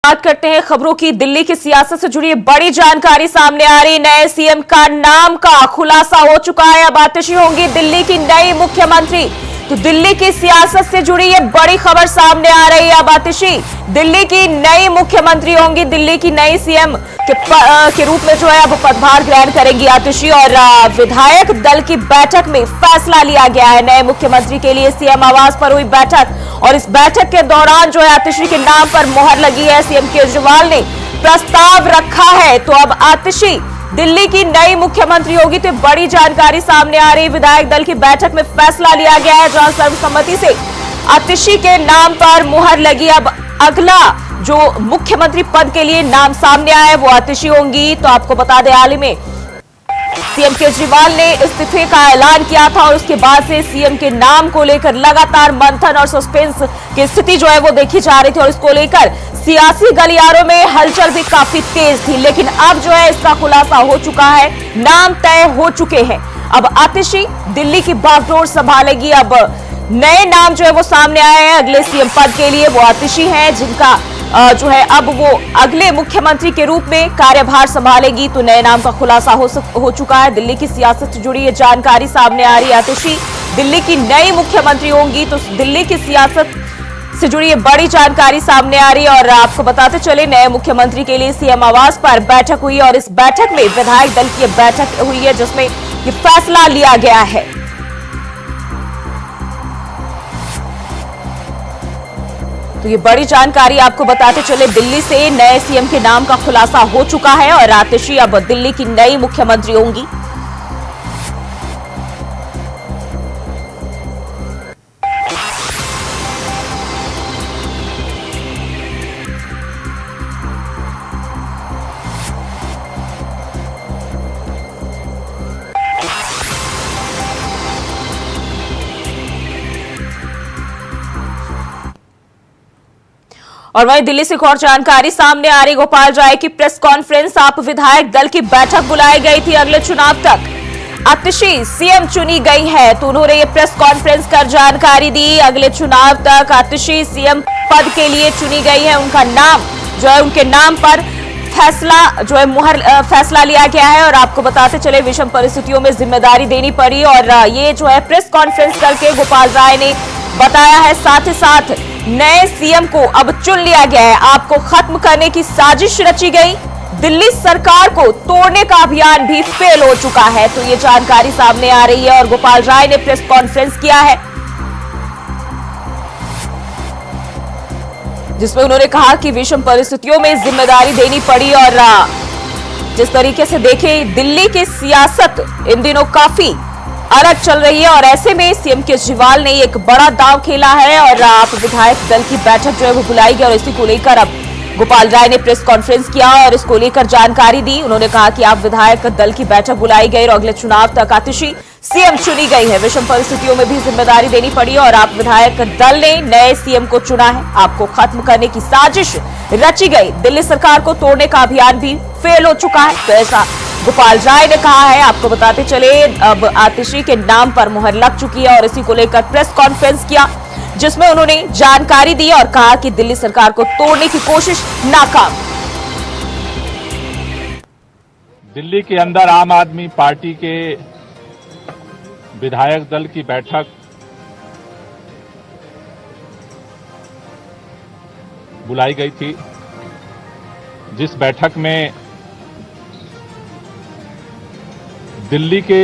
बात करते हैं खबरों की। दिल्ली की सियासत से जुड़ी बड़ी जानकारी सामने आ रही। नए सीएम का नाम का खुलासा हो चुका है। अब आतिशी होंगी दिल्ली की नई मुख्यमंत्री। तो दिल्ली की सियासत से जुड़ी ये बड़ी खबर सामने आ रही है। अब आतिशी दिल्ली की नई मुख्यमंत्री होंगी, दिल्ली की नई सीएम के रूप में जो है अब पदभार ग्रहण करेंगी आतिशी। और विधायक दल की बैठक में फैसला लिया गया है। नए मुख्यमंत्री के लिए सीएम आवास पर हुई बैठक और इस बैठक के दौरान जो है आतिशी के नाम पर मोहर लगी है। सीएम केजरीवाल ने प्रस्ताव रखा है। तो अब आतिशी दिल्ली की नई मुख्यमंत्री होगी। तो बड़ी जानकारी सामने आ रही। विधायक दल की बैठक में फैसला लिया गया है जहां सर्वसम्मति से आतिशी के नाम पर मुहर लगी। अब अगला जो मुख्यमंत्री पद के लिए नाम सामने आया है वो आतिशी होंगी। तो आपको बता दें, हाल ही में सीएम केजरीवाल ने इस्तीफे का ऐलान किया था और उसके बाद से सीएम के नाम को लेकर लगातार मंथन और सस्पेंस की स्थिति जो है वो देखी जा रही थी और इसको लेकर सियासी गलियारों में हलचल भी काफी तेज थी। लेकिन अब जो है इसका खुलासा हो चुका है, नाम तय हो चुके हैं। अब आतिशी दिल्ली की बागडोर संभालेगी। अब नए नाम जो है वो सामने आए हैं अगले सीएम पद के लिए। वो आतिशी हैं जिनका जो है अब वो अगले मुख्यमंत्री के रूप में कार्यभार संभालेगी। तो नए नाम का खुलासा हो चुका है। दिल्ली की सियासत से जुड़ी ये जानकारी सामने आ रही है। आतिशी दिल्ली की नई मुख्यमंत्री होंगी। तो दिल्ली की सियासत से जुड़ी ये बड़ी जानकारी सामने आ रही है। और आपको बताते चले, नए मुख्यमंत्री के लिए सीएम आवास पर बैठक हुई और इस बैठक में विधायक दल की बैठक हुई है जिसमें ये फैसला लिया गया है। तो ये बड़ी जानकारी आपको बताते चले, दिल्ली से नए सीएम के नाम का खुलासा हो चुका है और आतिशी अब दिल्ली की नई मुख्यमंत्री होंगी। और वहीं दिल्ली से एक और जानकारी सामने आ रही। गोपाल राय की प्रेस कॉन्फ्रेंस। आप विधायक दल की बैठक बुलाई गई थी अगले चुनाव तक। आतिशी सीएम चुनी गई है तो उन्होंने ये प्रेस कॉन्फ्रेंस कर जानकारी दी। अगले चुनाव तक आतिशी सीएम पद के लिए चुनी गई है। उनका नाम जो है, उनके नाम पर फैसला जो है फैसला लिया गया है। और आपको बताते चले, विषम परिस्थितियों में जिम्मेदारी देनी पड़ी और ये जो है प्रेस कॉन्फ्रेंस करके गोपाल राय ने बताया है। साथ ही साथ नए सीएम को अब चुन लिया गया है। आपको खत्म करने की साजिश रची गई। दिल्ली सरकार को तोड़ने का अभियान भी फेल हो चुका है। तो ये जानकारी सामने आ रही है और गोपाल राय ने प्रेस कॉन्फ्रेंस किया है जिसमें उन्होंने कहा कि विषम परिस्थितियों में जिम्मेदारी देनी पड़ी। और जिस तरीके से देखें, दिल्ली की सियासत इन दिनों काफी अलग चल रही है और ऐसे में सीएम केजरीवाल ने एक बड़ा दांव खेला है और आप विधायक दल की बैठक जो है वो बुलाई गई और इसी को लेकर अब गोपाल राय ने प्रेस कॉन्फ्रेंस किया और इसको लेकर जानकारी दी। उन्होंने कहा कि आप विधायक दल की बैठक बुलाई गई और अगले चुनाव तक आतिशी सीएम चुनी गई है। विषम परिस्थितियों में भी जिम्मेदारी देनी पड़ी और आप विधायक दल ने नए सीएम को चुना है। आपको खत्म करने की साजिश रची गई। दिल्ली सरकार को तोड़ने का अभियान भी फेल हो चुका है। तो ऐसा गोपाल राय ने कहा है। आपको बताते चले, अब आतिशी के नाम पर मुहर लग चुकी है और इसी को लेकर प्रेस कॉन्फ्रेंस किया जिसमें उन्होंने जानकारी दी और कहा कि दिल्ली सरकार को तोड़ने की कोशिश नाकाम। दिल्ली के अंदर आम आदमी पार्टी के विधायक दल की बैठक बुलाई गई थी, जिस बैठक में दिल्ली के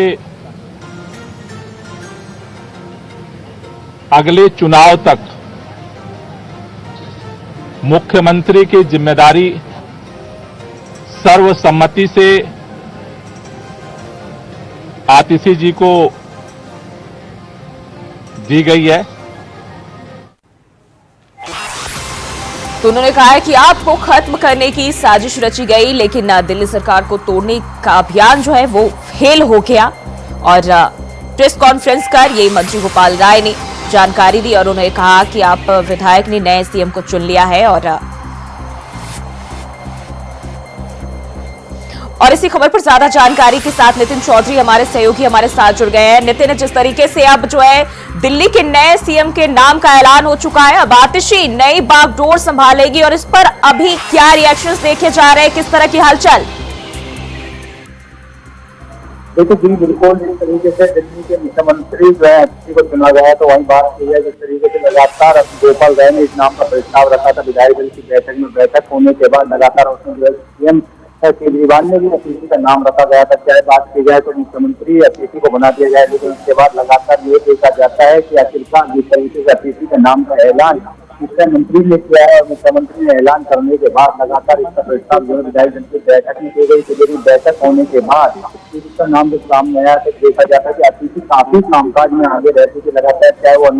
अगले चुनाव तक मुख्यमंत्री की जिम्मेदारी सर्वसम्मति से आतिशी जी को दी गई है। तो उन्होंने कहा है कि आपको खत्म करने की साजिश रची गई, लेकिन दिल्ली सरकार को तोड़ने का अभियान जो है वो फेल हो गया। और प्रेस कॉन्फ्रेंस कर ये मंत्री गोपाल राय ने जानकारी दी और उन्होंने कहा कि आप विधायक ने नए सीएम को चुन लिया है। और इसी खबर पर ज्यादा जानकारी के साथ नितिन चौधरी हमारे सहयोगी हमारे साथ जुड़ गए हैं। नितिन, जिस तरीके से अब जो है दिल्ली के नए सीएम के नाम का ऐलान हो चुका है, अब आतिशी नई बागडोर संभालेगी और इस पर अभी क्या रिएक्शंस देखे जा रहे हैं, किस तरह की हलचल? देखिए जी, बिल्कुल जिस तरीके से दिल्ली के मुख्यमंत्री जो है आतिशी को चुना गया है, तो वही बात की है जिस तरीके से लगातार गोपाल राय ने इस नाम का प्रस्ताव रखा था विधायक दल की बैठक होने के बाद लगातार उसमें जो है सीएम केजरीवाल ने भी आतिशी का नाम रखा गया था। चाहे बात की जाए तो मुख्यमंत्री आतिशी को बना दिया जाए, लेकिन उसके बाद लगातार ये देखा जाता है कि आखिरकार जिस तरीके से आतिशी का नाम का ऐलान मुख्यमंत्री ने किया है और मुख्यमंत्री ने ऐलान करने के बाद लगातार इसका प्रस्ताव जो है विधायक दल की बैठक में की गई थी, लेकिन बैठक होने के बाद इसका नाम जब सामने आया तो देखा जाता है कि आतिशी काफी कामकाज में आगे रहती थी लगातार, चाहे वो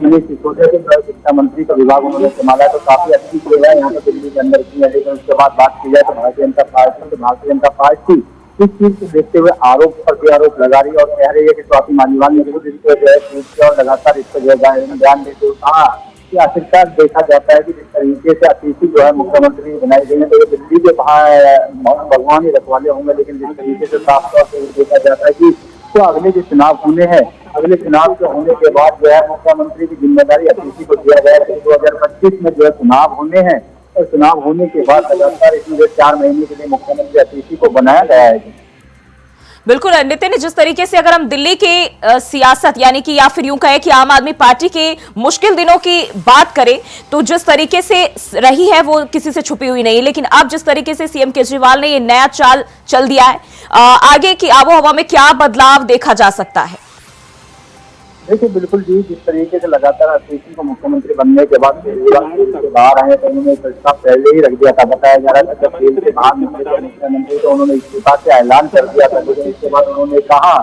मनीष सिसोदिया के शिक्षा मंत्री का विभाग उन्होंने संभाला तो काफी अच्छी सेवा यहाँ पे दिल्ली के अंदर की है। लेकिन उसके बाद बात की जाए तो भारतीय जनता पार्टी इस चीज को देखते हुए आरोप पर आरोप लगा रही है और कह रही है कि स्वाति मालीवाल ने खुद इसको जो है ट्वीट किया और लगातार इस पर जो है ध्यान देते हुए कहा कि आखिरकार देखा जाता है कि जिस तरीके से आतिशी जो है मुख्यमंत्री बनाई गई है तो ये दिल्ली के भगवान ही रखवाले होंगे, लेकिन जिस तरीके से साफ तौर पर देखा जाता है कि तो अगले जो चुनाव होने हैं, अगले चुनाव के होने के बाद जो है मुख्यमंत्री की जिम्मेदारी आतिशी को दिया गया है। 2025 में जो है चुनाव होने हैं और चुनाव होने के बाद लगातार इसमें 4 महीने के लिए मुख्यमंत्री आतिशी को बनाया गया है। बिल्कुल नितिन, जिस तरीके से अगर हम दिल्ली की सियासत यानी कि या फिर यूं कहें कि आम आदमी पार्टी के मुश्किल दिनों की बात करें तो जिस तरीके से रही है वो किसी से छुपी हुई नहीं, लेकिन अब जिस तरीके से सीएम केजरीवाल ने ये नया चाल चल दिया है, आगे की आबोहवा में क्या बदलाव देखा जा सकता है? देखिए बिल्कुल जी, जिस तरीके से लगातार आतिशी को मुख्यमंत्री बनने के बाद केजरीवाल से बाहर आए तो उन्होंने प्रस्ताव पहले ही रख दिया था। बताया जा रहा था जब जेल से बाहर निकले थे मुख्यमंत्री तो उन्होंने इस्तीफा से ऐलान कर दिया था, लेकिन इसके बाद उन्होंने कहा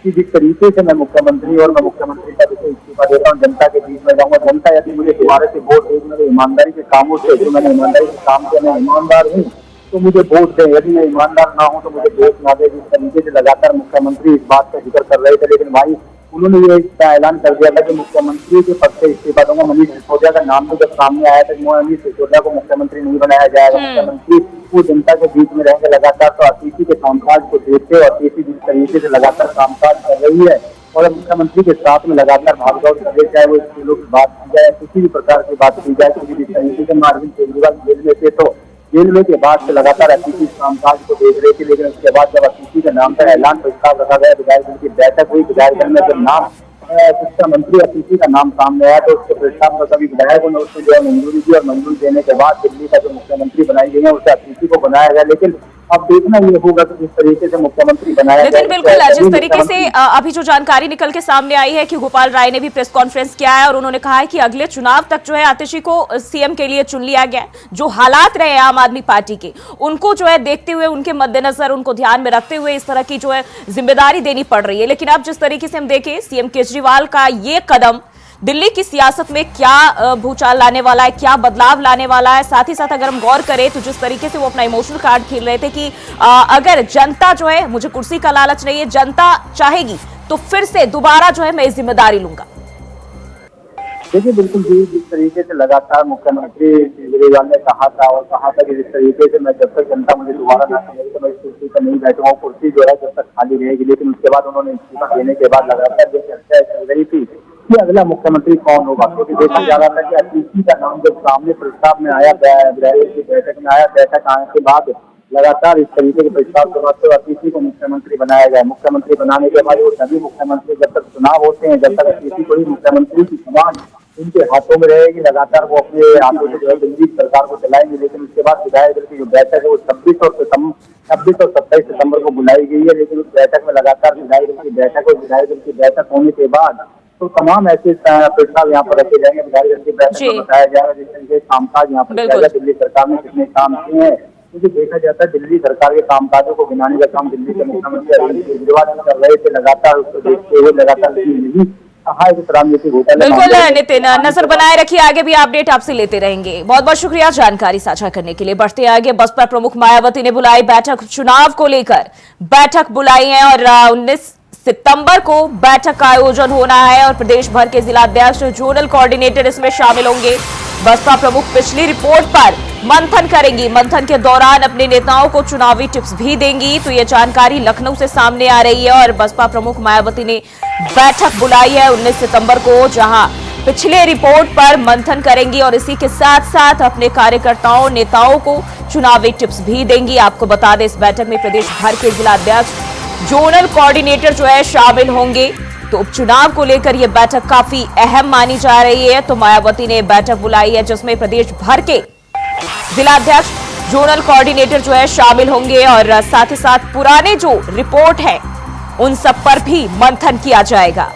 कि जिस तरीके से मैं मुख्यमंत्री और मैं मुख्यमंत्री का जैसे इस्तीफा देता हूँ जनता के बीच में जाऊंगा, जनता यदि मुझे दोबारा से वोट देगी मेरे ईमानदारी के कामों से, जो मैंने ईमानदारी के काम किया मैं ईमानदार हूँ तो मुझे वोट दे, यदि मैं ईमानदार ना हूँ तो मुझे वोट ना दे। जिस तरीके से लगातार मुख्यमंत्री इस बात का जिक्र कर रहे थे, लेकिन भाई उन्होंने ये इसका ऐलान कर दिया था कि मुख्यमंत्री के पद से इस्तीफा दूंगा। मनीष सिसोदिया का नाम भी जब सामने आया था मनीष सिसोदिया को मुख्यमंत्री नहीं बनाया जाएगा, मुख्यमंत्री वो जनता के बीच में रहेंगे लगातार। तो आतिशी के कामकाज को देखते और आतिशी जिस तरीके से लगातार कामकाज कर रही है और मुख्यमंत्री के साथ में लगातार भागदौड़ कर रही, चाहे वो स्कूलों की बात की जाए किसी भी प्रकार की बात की जाए, क्योंकि जिस तरीके से अरविंद केजरीवाल जेल में थे तो जेल में के बाद से लगातार आतिशी कामकाज को देख रहे थे। लेकिन उसके बाद जब आतिशी के नाम का ऐलान प्रस्ताव रखा गया, विधायक दल की बैठक हुई, विधायक दल में जब नाम शिक्षा मंत्री आतिशी का नाम सामने आया तो उसके प्रस्ताव में सभी विधायकों ने उसको जो है मंजूरी दी और मंजूरी देने के बाद दिल्ली का जो मुख्यमंत्री बनाई गई है उसे आतिशी को बनाया गया। लेकिन अब देखना ये होगा कि जिस तरीके से मुख्यमंत्री बनाया लेकिन बिल्कुल जिस तरीके से अभी जो जानकारी निकल के सामने आई है कि गोपाल राय ने भी प्रेस कॉन्फ्रेंस किया है और उन्होंने कहा है कि अगले चुनाव तक जो है आतिशी को सीएम के लिए चुन लिया गया है। जो हालात रहे आम आदमी पार्टी के उनको जो है देखते हुए, उनके मद्देनजर, उनको ध्यान में रखते हुए इस तरह की जो है जिम्मेदारी देनी पड़ रही है। लेकिन अब जिस तरीके से हम देखें सीएम केजरीवाल का ये कदम दिल्ली की सियासत में क्या भूचाल लाने वाला है, क्या बदलाव लाने वाला है। साथ ही साथ अगर हम गौर करें तो जिस तरीके से वो अपना इमोशनल कार्ड खेल रहे थे कि अगर जनता जो है, मुझे कुर्सी का लालच नहीं है, जनता चाहेगी तो फिर से दोबारा जो है मैं इस जिम्मेदारी लूंगा। देखिए बिल्कुल जी, जिस तरीके से लगातार मुख्यमंत्री केजरीवाल ने कहा था कि जिस तरीके से मैं जब तक जनता मुझे दोबारा ना करेगी तो मैं इस कुर्सी पर नहीं बैठूंगा, कुर्सी जो है जब तक खाली रहेगी। लेकिन उसके बाद उन्होंने इस्तीफा देने के बाद लगातार ये चर्चा चल रही थी कि अगला मुख्यमंत्री कौन होगा, क्योंकि देखा जा रहा था कि आतिशी का नाम जब सामने प्रस्ताव में आया, विधायक की बैठक में आया, बैठक आने के बाद लगातार इस तरीके के प्रस्ताव के बाद तो आतिशी को मुख्यमंत्री बनाया गया। मुख्यमंत्री बनाने के बाद वो सभी मुख्यमंत्री जब तक चुनाव होते हैं जब तक आतिशी को ही मुख्यमंत्री की कमान उनके हाथों में रहेगी, लगातार वो अपने हाथों से जो है दिल्ली सरकार को चलाएंगे। लेकिन उसके बाद विधायक दल की जो बैठक है वो 26 और 27 सितंबर को बुलाई गई है। लेकिन उस बैठक में लगातार विधायक दल की बैठक और विधायक दल की बैठक होने के बाद तो तमाम ऐसे प्रस्ताव यहाँ पर रखे जाएंगे। विधायक दल की बैठक में बताया जाएगा जिस तरीके कामकाज यहाँ पर किया गया, दिल्ली सरकार ने कितने काम किए हैं, क्योंकि देखा जाता है दिल्ली सरकार के कामकाजों को गिनाने का काम दिल्ली के मुख्यमंत्री अरविंद केजरीवाल कर रहे थे। लगातार उसको देखते हुए लगातार बिल्कुल नितिन, नजर बनाए रखिए, आगे भी अपडेट आपसे लेते रहेंगे। बहुत बहुत शुक्रिया जानकारी साझा करने के लिए। बढ़ते आगे, बसपा प्रमुख मायावती ने बुलाई बैठक, चुनाव को लेकर बैठक बुलाई है और 19 सितंबर को बैठक का आयोजन होना है और प्रदेश भर के जिलाध्यक्ष, जोनल कोऑर्डिनेटर इसमें शामिल होंगे। बसपा प्रमुख पिछली रिपोर्ट पर मंथन करेंगी। मंथन के दौरान अपने नेताओं को चुनावी टिप्स भी देंगी। तो ये जानकारी लखनऊ से सामने आ रही है और बसपा प्रमुख मायावती ने बैठक बुलाई है 19 सितंबर को, जहां पिछले रिपोर्ट पर मंथन करेंगी और इसी के साथ साथ अपने कार्यकर्ताओं नेताओं को चुनावी टिप्स भी देंगी। आपको बता दें, इस बैठक में प्रदेश भर के जिलाध्यक्ष, जोनल कोऑर्डिनेटर जो है शामिल होंगे। तो उपचुनाव को लेकर यह बैठक काफी अहम मानी जा रही है। तो मायावती ने बैठक बुलाई है जिसमें प्रदेश भर के जिलाध्यक्ष, जोनल कोऑर्डिनेटर जो है शामिल होंगे और साथ ही साथ पुराने जो रिपोर्ट है उन सब पर भी मंथन किया जाएगा।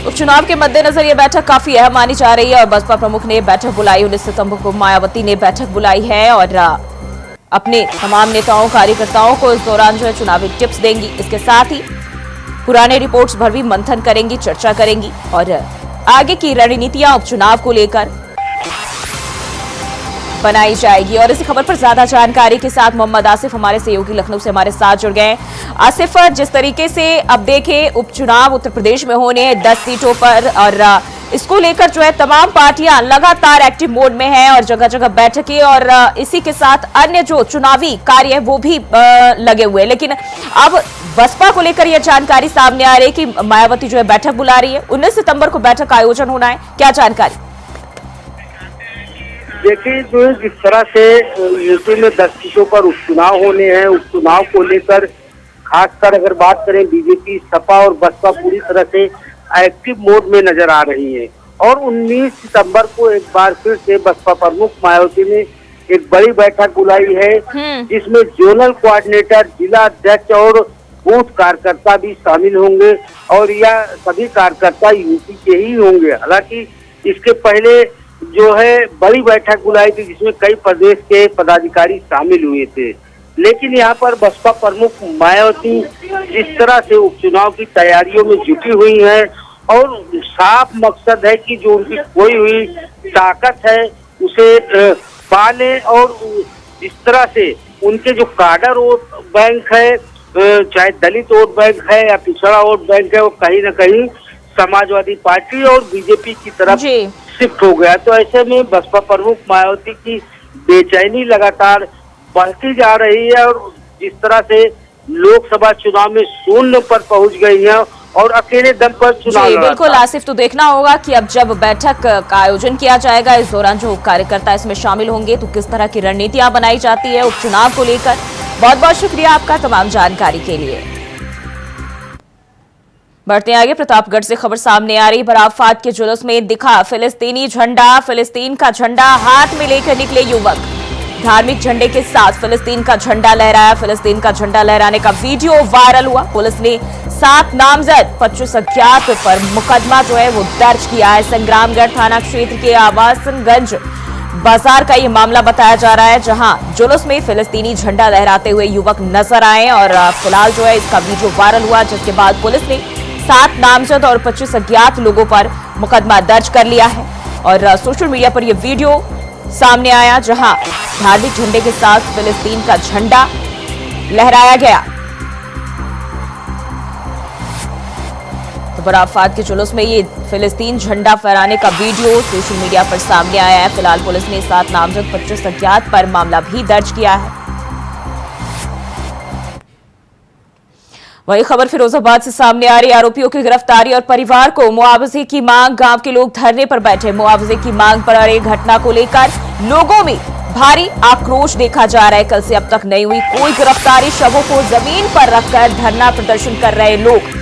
उपचुनाव के मद्देनजर यह बैठक काफी अहम मानी जा रही है और बसपा प्रमुख ने बैठक बुलाई 19 सितंबर को। मायावती ने बैठक बुलाई है और अपने तमाम नेताओं कार्यकर्ताओं को इस दौरान जो है चुनावी टिप्स देंगी। इसके साथ ही पुराने रिपोर्ट्स पर भी मंथन करेंगी, चर्चा करेंगी और आगे की रणनीतियां उपचुनाव को लेकर बनाई जाएगी। और इसी खबर पर ज्यादा जानकारी के साथ मोहम्मद आसिफ हमारे सहयोगी लखनऊ से हमारे साथ जुड़ गए। आसिफ, जिस तरीके से अब देखें उपचुनाव उत्तर प्रदेश में होने 10 सीटों पर और इसको लेकर जो है तमाम पार्टियां लगातार एक्टिव मोड में हैं और जगह जगह बैठकें और इसी के साथ अन्य जो चुनावी कार्य है वो भी लगे हुए हैं। लेकिन अब बसपा को लेकर यह जानकारी सामने आ रही है कि मायावती जो है बैठक बुला रही है। 19 सितंबर को बैठक का आयोजन होना है, क्या जानकारी? देखिए, जो जिस तरह से यूपी में 10 सीटों पर उपचुनाव होने हैं, उपचुनाव को लेकर खासकर अगर बात करें बीजेपी, सपा और बसपा पूरी तरह से एक्टिव मोड में नजर आ रही है। और 19 सितंबर को एक बार फिर से बसपा प्रमुख मायावती ने एक बड़ी बैठक बुलाई है जिसमें जोनल कोऑर्डिनेटर, जिला अध्यक्ष और बूथ कार्यकर्ता भी शामिल होंगे और यह सभी कार्यकर्ता यूपी के ही होंगे। हालांकि इसके पहले जो है बड़ी बैठक बुलाई थी जिसमें कई प्रदेश के पदाधिकारी शामिल हुए थे, लेकिन यहाँ पर बसपा प्रमुख मायावती जिस तरह से उपचुनाव की तैयारियों में जुटी हुई है और साफ मकसद है कि जो उनकी खोई हुई ताकत है उसे पाले और इस तरह से उनके जो काडर वोट बैंक है, चाहे दलित वोट बैंक है या पिछड़ा वोट बैंक है, वो कहीं न कहीं समाजवादी पार्टी और बीजेपी की तरफ शिफ्ट हो गया। तो ऐसे में बसपा प्रमुख मायावती की बेचैनी लगातार बढ़ती जा रही है और जिस तरह से लोकसभा चुनाव में शून्य पर पहुंच गई है और अकेले दम पर चुनाव लड़ा। बिल्कुल आसिफ, तो देखना होगा कि अब जब बैठक का आयोजन किया जाएगा इस दौरान जो कार्यकर्ता इसमें शामिल होंगे तो किस तरह की रणनीतियां बनाई जाती है उपचुनाव को लेकर। बहुत बहुत शुक्रिया आपका तमाम जानकारी के लिए। बढ़ते आगे, प्रतापगढ़ से खबर सामने आ रही। बराफात के जुलूस में दिखा फिलिस्तीनी झंडा। फिलिस्तीन का झंडा हाथ में लेकर निकले युवक, धार्मिक झंडे के साथ फिलिस्तीन का झंडा लहराया। फिलिस्तीन का झंडा लहराने का वीडियो वायरल हुआ। पुलिस ने 7 नामजद 25 अज्ञात पर मुकदमा जो है वो दर्ज किया है। संग्रामगढ़ थाना क्षेत्र के आवासनगंज बाजार का ये मामला बताया जा रहा है, जहां जुलूस में फिलिस्तीनी झंडा लहराते हुए युवक नजर आए और फिलहाल जो है इसका वीडियो वायरल हुआ, जिसके बाद पुलिस ने 7 नामजद और 25 अज्ञात लोगों पर मुकदमा दर्ज कर लिया है। और सोशल मीडिया पर यह वीडियो सामने आया जहां धार्मिक झंडे के साथ फिलिस्तीन का झंडा लहराया गया। तो बराफात के जुलूस में ये फिलिस्तीन झंडा फहराने का वीडियो सोशल मीडिया पर सामने आया है। फिलहाल पुलिस ने 7 नामजद 25 अज्ञात पर मामला भी दर्ज किया है। वही खबर फिरोजाबाद से सामने आ रही। आरोपियों की गिरफ्तारी और परिवार को मुआवजे की मांग। गांव के लोग धरने पर बैठे। मुआवजे की मांग पर अड़े। घटना को लेकर लोगों में भारी आक्रोश देखा जा रहा है। कल से अब तक नहीं हुई कोई गिरफ्तारी। शवों को जमीन पर रखकर धरना प्रदर्शन कर रहे लोग।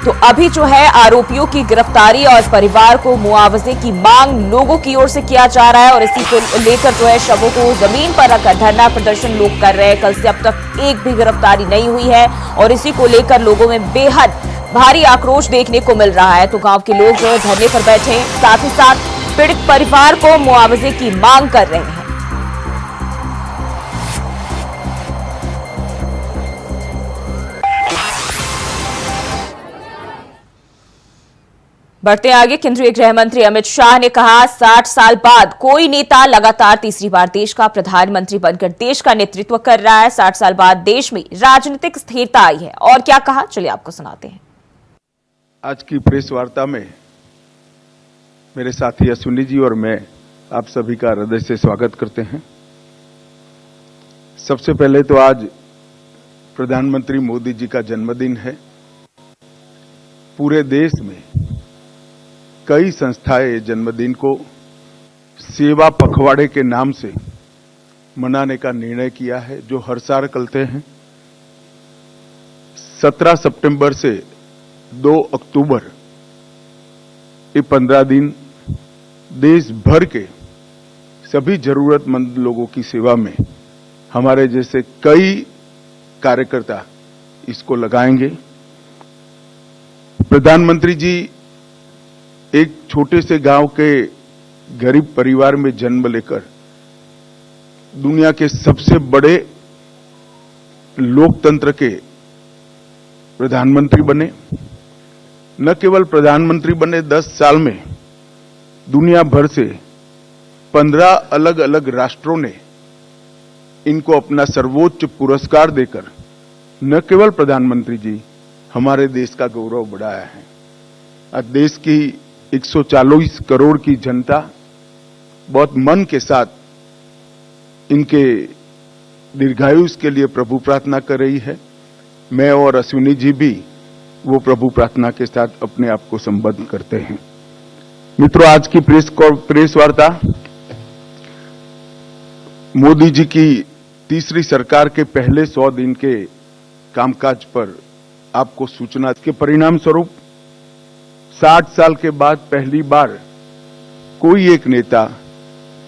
तो अभी जो है आरोपियों की गिरफ्तारी और परिवार को मुआवजे की मांग लोगों की ओर से किया जा रहा है और इसी को लेकर जो है शवों को जमीन पर रखकर धरना प्रदर्शन लोग कर रहे हैं। कल से अब तक एक भी गिरफ्तारी नहीं हुई है और इसी को लेकर लोगों में बेहद भारी आक्रोश देखने को मिल रहा है। तो गांव के लोग जो है धरने पर बैठे, साथ ही साथ पीड़ित परिवार को मुआवजे की मांग कर रहे हैं। बढ़ते आगे, केंद्रीय गृह मंत्री अमित शाह ने कहा 60 साल बाद कोई नेता लगातार तीसरी बार देश का प्रधानमंत्री बनकर देश का नेतृत्व कर रहा है। 60 साल बाद देश में राजनीतिक स्थिरता आई है। और क्या कहा, चलिए आपको सुनाते हैं। आज की प्रेस वार्ता में मेरे साथी अश्विनी जी और मैं आप सभी का हृदय से स्वागत करते हैं। सबसे पहले तो आज प्रधानमंत्री मोदी जी का जन्मदिन है। पूरे देश में कई संस्थाएं जन्मदिन को सेवा पखवाड़े के नाम से मनाने का निर्णय किया है, जो हर साल करते हैं। 17 सितंबर से 2 अक्टूबर ये 15 दिन देश भर के सभी जरूरतमंद लोगों की सेवा में हमारे जैसे कई कार्यकर्ता इसको लगाएंगे। प्रधानमंत्री जी एक छोटे से गांव के गरीब परिवार में जन्म लेकर दुनिया के सबसे बड़े लोकतंत्र के प्रधानमंत्री बने। न केवल प्रधानमंत्री बने, 10 साल में दुनिया भर से 15 अलग अलग राष्ट्रों ने इनको अपना सर्वोच्च पुरस्कार देकर न केवल प्रधानमंत्री जी हमारे देश का गौरव बढ़ाया है। आज देश की 140 करोड़ की जनता बहुत मन के साथ इनके दीर्घायुष के लिए प्रभु प्रार्थना कर रही है। मैं और अश्विनी जी भी वो प्रभु प्रार्थना के साथ अपने आप को संबद्ध करते हैं। मित्रों, आज की प्रेस वार्ता मोदी जी की तीसरी सरकार के पहले 100 दिन के कामकाज पर आपको सूचना के परिणाम स्वरूप 60 साल के बाद पहली बार कोई एक नेता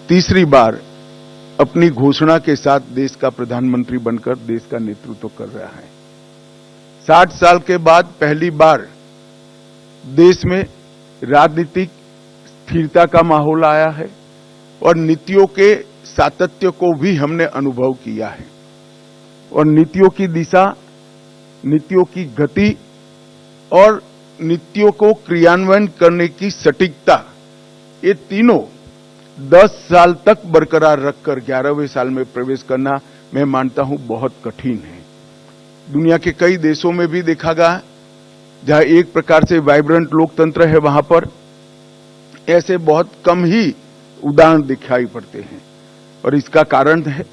तीसरी बार अपनी घोषणा के साथ देश का प्रधानमंत्री बनकर देश का नेतृत्व कर रहा है। 60 साल के बाद पहली बार देश में राजनीतिक स्थिरता का माहौल आया है और नीतियों के सातत्य को भी हमने अनुभव किया है। और नीतियों की दिशा, नीतियों की गति और नीतियों को क्रियान्वयन करने की सटीकता, ये तीनों 10 साल तक बरकरार रखकर 11वें साल में प्रवेश करना मैं मानता हूं बहुत कठिन है। दुनिया के कई देशों में भी देखा गया जहां एक प्रकार से वाइब्रेंट लोकतंत्र है, वहां पर ऐसे बहुत कम ही उदाहरण दिखाई पड़ते हैं। और इसका कारण है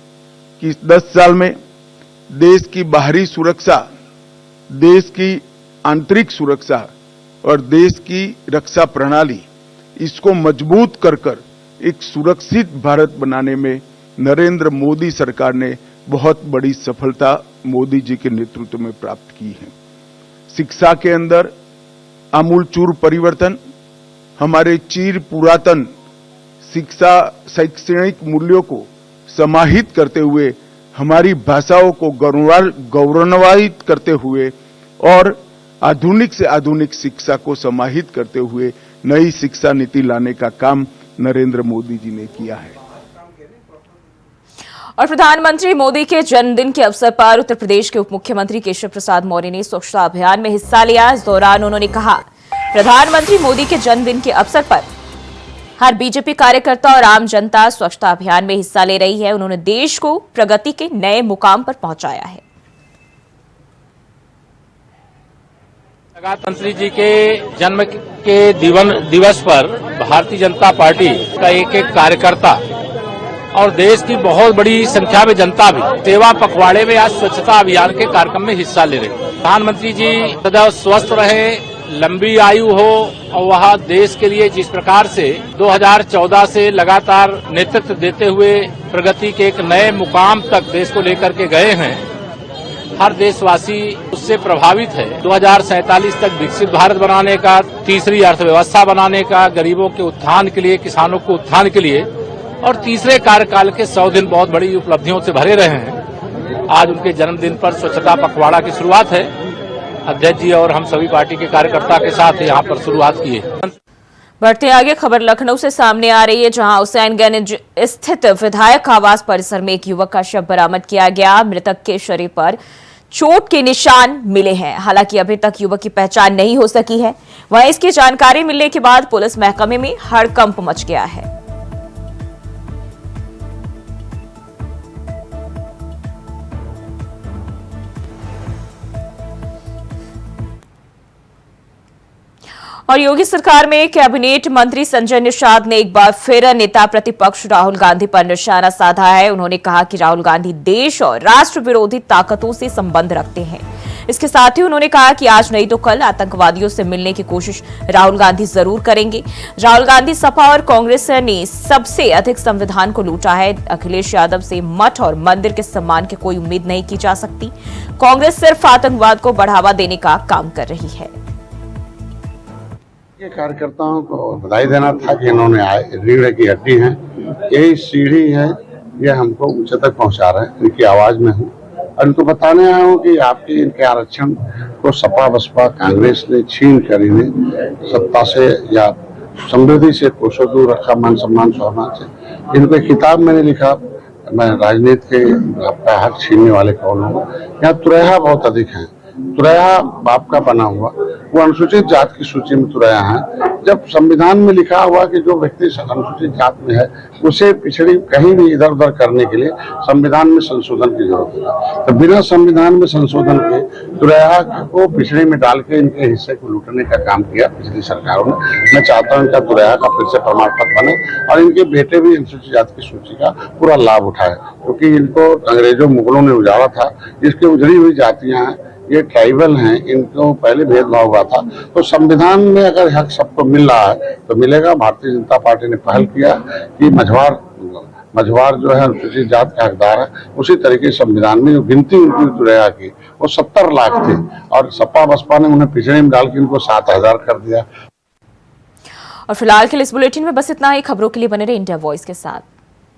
कि इस 10 साल में देश की बाहरी सुरक्षा, देश की आंतरिक सुरक्षा और देश की रक्षा प्रणाली, इसको मजबूत कर एक सुरक्षित भारत बनाने में नरेंद्र मोदी सरकार ने बहुत बड़ी सफलता मोदी जी के नेतृत्व में प्राप्त की है। शिक्षा के अंदर आमूलचूर परिवर्तन, हमारे चिर पुरातन शिक्षा शैक्षणिक मूल्यों को समाहित करते हुए, हमारी भाषाओं को गौरवान्वित करते हुए और आधुनिक से आधुनिक शिक्षा को समाहित करते हुए नई शिक्षा नीति लाने का काम नरेंद्र मोदी जी ने किया है। और प्रधानमंत्री मोदी के जन्मदिन के अवसर पर उत्तर प्रदेश के उप मुख्यमंत्री केशव प्रसाद मौर्य ने स्वच्छता अभियान में हिस्सा लिया। इस दौरान उन्होंने कहा, प्रधानमंत्री मोदी के जन्मदिन के अवसर पर हर बीजेपी कार्यकर्ता और आम जनता स्वच्छता अभियान में हिस्सा ले रही है। उन्होंने देश को प्रगति के नए मुकाम पर पहुंचाया है। प्रधानमंत्री जी के जन्म के दिवस पर भारतीय जनता पार्टी का एक एक कार्यकर्ता और देश की बहुत बड़ी संख्या में जनता भी सेवा पखवाड़े में आज स्वच्छता अभियान के कार्यक्रम में हिस्सा ले रहे। प्रधानमंत्री जी सदैव स्वस्थ रहे, लंबी आयु हो और वह देश के लिए जिस प्रकार से 2014 से लगातार नेतृत्व देते हुए प्रगति के एक नए मुकाम तक देश को लेकर के गए हैं, हर देशवासी उससे प्रभावित है। 2047 तक विकसित भारत बनाने का, तीसरी अर्थव्यवस्था बनाने का, गरीबों के उत्थान के लिए, किसानों के उत्थान के लिए और तीसरे कार्यकाल के 100 दिन बहुत बड़ी उपलब्धियों से भरे रहे हैं। आज उनके जन्मदिन पर स्वच्छता पखवाड़ा की शुरुआत है। अध्यक्ष जी और हम सभी पार्टी के कार्यकर्ता के साथ यहाँ पर शुरुआत की है। बढ़ते आगे खबर लखनऊ से सामने आ रही है, जहां हुसैनगंज स्थित विधायक आवास परिसर में एक युवक का शव बरामद किया गया। मृतक के शरीर पर चोट के निशान मिले हैं। हालांकि अभी तक युवक की पहचान नहीं हो सकी है। वहीं इसकी जानकारी मिलने के बाद पुलिस महकमे में हड़कंप मच गया है। और योगी सरकार में कैबिनेट मंत्री संजय निषाद ने एक बार फिर नेता प्रतिपक्ष राहुल गांधी पर निशाना साधा है। उन्होंने कहा कि राहुल गांधी देश और राष्ट्र विरोधी ताकतों से संबंध रखते हैं। इसके साथ ही उन्होंने कहा कि आज नहीं तो कल आतंकवादियों से मिलने की कोशिश राहुल गांधी जरूर करेंगे। राहुल गांधी, सपा और कांग्रेस ने सबसे अधिक संविधान को लूटा है। अखिलेश यादव से मठ और मंदिर के सम्मान की कोई उम्मीद नहीं की जा सकती। कांग्रेस सिर्फ आतंकवाद को बढ़ावा देने का काम कर रही है। कार्यकर्ताओं को बधाई देना था कि इन्होंने आए, रीढ़ की हड्डी हैं, यही सीढ़ी है, ये हमको ऊंचे तक पहुंचा रहे हैं। इनकी आवाज में हूँ और इनको बताने आया हूँ कि आपके इनके आरक्षण को सपा बसपा कांग्रेस ने छीन कर इन्हें सत्ता से या समृद्धि से कोसों दूर रखा, मान सम्मान सोना से। इनको एक किताब मैंने लिखा, मैं राजनीति के आपका हक छीनने वाले कौन हूँ। यहाँ तुरैया बहुत अधिक है। तुरैया बाप का बना हुआ, वो अनुसूचित जात की सूची में तुरैया है। जब संविधान में लिखा हुआ कि जो व्यक्ति अनुसूचित जात में है उसे पिछड़ी कहीं भी इधर उधर करने के लिए संविधान में संशोधन की जरूरत है। तो बिना संविधान में संशोधन के तुरैया को पिछड़ी में डाल के इनके हिस्से को लूटने का काम किया पिछली सरकारों ने। मैं चाहता हूँ इनका तुरैया का फिर से प्रमाण पत्र बने और इनके बेटे भी अनुसूचित जात की सूची का पूरा लाभ उठाए, क्योंकि इनको अंग्रेजों मुगलों ने उजाड़ा था। इसके उजड़ी हुई जातियां हैं, ये ट्राइबल हैं, इनको पहले भेदभाव हुआ था। तो संविधान में अगर हक सबको मिल रहा है तो मिलेगा। भारतीय जनता पार्टी ने पहल किया कि मझवार जो है अनुसूचित जात का हकदार है। उसी तरीके संविधान में जो गिनती उनकी तुरैया की वो 70 लाख थे और सपा बसपा ने उन्हें पिछड़े में डाल के उनको 7,000 कर दिया। और फिलहाल के लिए इस बुलेटिन में बस इतना ही। खबरों के लिए बने रहे इंडिया वॉइस के साथ।